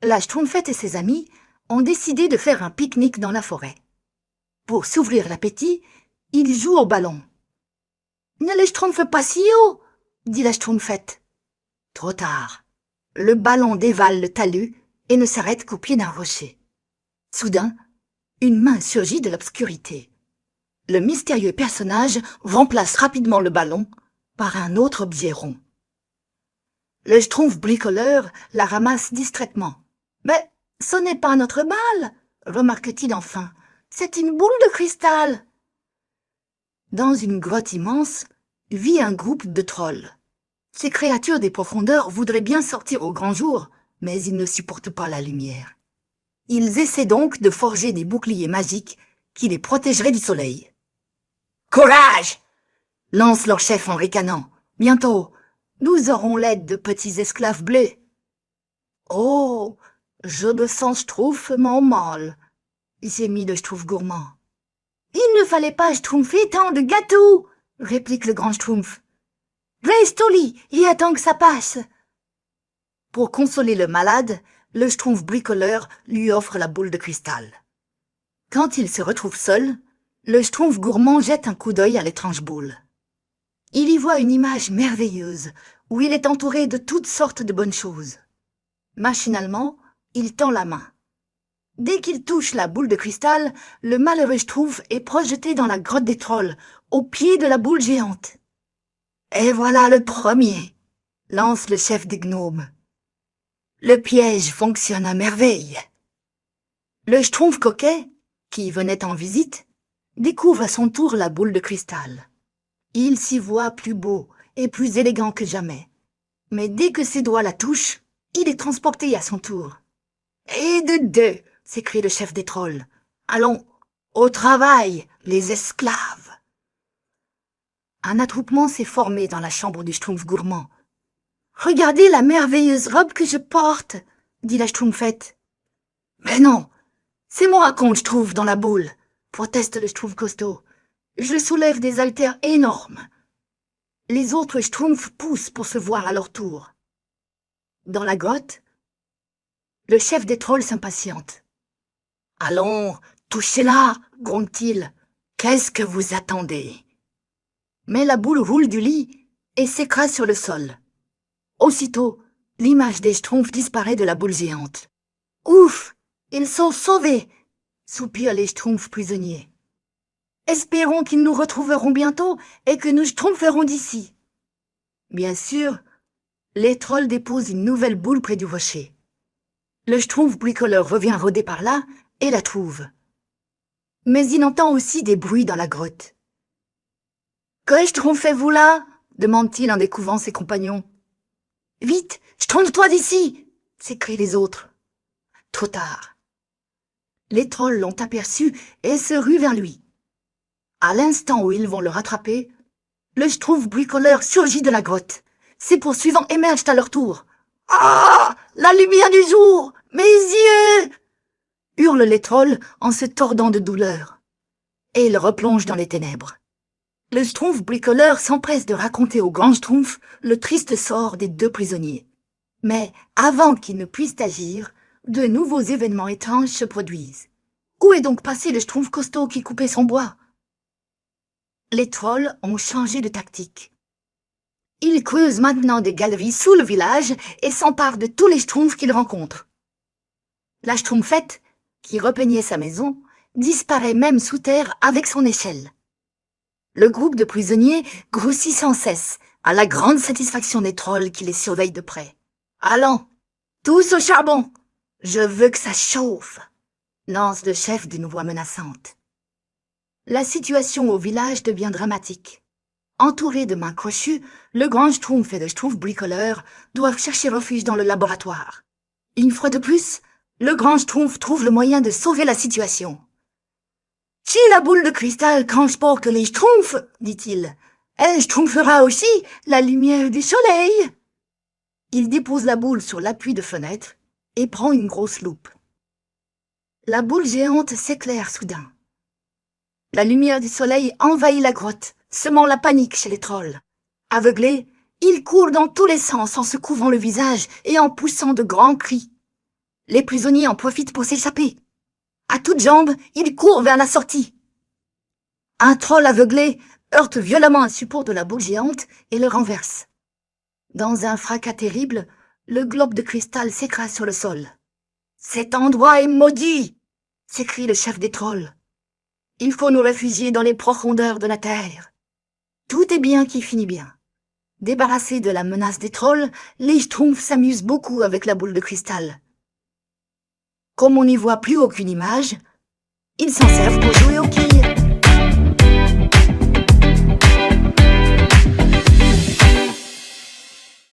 La Schtroumpfette et ses amis ont décidé de faire un pique-nique dans la forêt. Pour s'ouvrir l'appétit, ils jouent au ballon. « Ne les schtroumpfe pas si haut !» dit la Schtroumpfette. Trop tard. Le ballon dévale le talus et ne s'arrête qu'au pied d'un rocher. Soudain, une main surgit de l'obscurité. Le mystérieux personnage remplace rapidement le ballon par un autre objet rond. Le Schtroumpf bricoleur la ramasse distraitement. « Mais ce n'est pas notre balle !» remarque-t-il enfin. « C'est une boule de cristal !» Dans une grotte immense vit un groupe de trolls. Ces créatures des profondeurs voudraient bien sortir au grand jour, mais ils ne supportent pas la lumière. Ils essaient donc de forger des boucliers magiques qui les protégeraient du soleil. « Courage !» lance leur chef en ricanant. « Bientôt, nous aurons l'aide de petits esclaves bleus. »« Oh, je me sens schtroumpfement mal, » gémit le Schtroumpf gourmand. « Il ne fallait pas schtroumpfer tant de gâteaux, » réplique le grand Schtroumpf. « Reste au lit et attends que ça passe. » Pour consoler le malade, le Schtroumpf bricoleur lui offre la boule de cristal. Quand il se retrouve seul, le Schtroumpf gourmand jette un coup d'œil à l'étrange boule. Il y voit une image merveilleuse où il est entouré de toutes sortes de bonnes choses. Machinalement, il tend la main. Dès qu'il touche la boule de cristal, le malheureux Schtroumpf est projeté dans la grotte des trolls, au pied de la boule géante. « Et voilà le premier !» lance le chef des gnomes. Le piège fonctionne à merveille. Le Schtroumpf coquet, qui venait en visite, découvre à son tour la boule de cristal. Il s'y voit plus beau et plus élégant que jamais. Mais dès que ses doigts la touchent, il est transporté à son tour. « Et de deux !» s'écrie le chef des trolls. « Allons, au travail, les esclaves !» Un attroupement s'est formé dans la chambre du Schtroumpf gourmand. « Regardez la merveilleuse robe que je porte !» dit la Schtroumpfette. « Mais non, c'est moi qu'on trouve dans la boule !» proteste le Schtroumpf costaud. « Je soulève des haltères énormes. » Les autres Schtroumpfs poussent pour se voir à leur tour. Dans la grotte, le chef des trolls s'impatiente. « Allons, touchez-la !» gronde-t-il. « Qu'est-ce que vous attendez ?» Mais la boule roule du lit et s'écrase sur le sol. Aussitôt, l'image des Schtroumpfs disparaît de la boule géante. « Ouf, ils sont sauvés !» soupirent les Schtroumpfs prisonniers. « Espérons qu'ils nous retrouveront bientôt et que nous schtroumpferons d'ici. » Bien sûr, les trolls déposent une nouvelle boule près du rocher. Le Schtroumpf bricoleur revient rôder par là et la trouve. Mais il entend aussi des bruits dans la grotte. « Que schtroumpfez-vous là ?» demande-t-il en découvrant ses compagnons. « Vite, schtroumpfe-toi d'ici !» s'écrient les autres. Trop tard. Les trolls l'ont aperçu et se ruent vers lui. À l'instant où ils vont le rattraper, le Schtroumpf bricoleur surgit de la grotte. Ses poursuivants émergent à leur tour. « Ah, la lumière du jour! Mes yeux !» hurlent les trolls en se tordant de douleur. Et ils replongent dans les ténèbres. Le Schtroumpf bricoleur s'empresse de raconter au grand Schtroumpf le triste sort des deux prisonniers. Mais avant qu'ils ne puissent agir, de nouveaux événements étranges se produisent. Où est donc passé le Schtroumpf costaud qui coupait son bois? Les trolls ont changé de tactique. Ils creusent maintenant des galeries sous le village et s'emparent de tous les Schtroumpfs qu'ils rencontrent. La Schtroumpfette, qui repeignait sa maison, disparaît même sous terre avec son échelle. Le groupe de prisonniers grossit sans cesse, à la grande satisfaction des trolls qui les surveillent de près. « Allons, tous au charbon! Je veux que ça chauffe !» lance le chef d'une voix menaçante. La situation au village devient dramatique. Entourés de mains crochues, le grand Schtroumpf et le Schtroumpf bricoleur doivent chercher refuge dans le laboratoire. Une fois de plus, le grand Schtroumpf trouve le moyen de sauver la situation. « Si la boule de cristal transporte les Schtroumpfs, dit-il, elle schtroumpfera aussi la lumière du soleil. » Il dépose la boule sur l'appui de fenêtre et prend une grosse loupe. La boule géante s'éclaire soudain. La lumière du soleil envahit la grotte, semant la panique chez les trolls. Aveuglés, ils courent dans tous les sens en se couvrant le visage et en poussant de grands cris. Les prisonniers en profitent pour s'échapper. À toutes jambes, ils courent vers la sortie. Un troll aveuglé heurte violemment un support de la boule géante et le renverse. Dans un fracas terrible, le globe de cristal s'écrase sur le sol. « Cet endroit est maudit !» s'écrie le chef des trolls. « Il faut nous réfugier dans les profondeurs de la terre. » Tout est bien qui finit bien. Débarrassés de la menace des trolls, les Schtroumpfs s'amusent beaucoup avec la boule de cristal. Comme on n'y voit plus aucune image, ils s'en servent pour jouer aux quilles.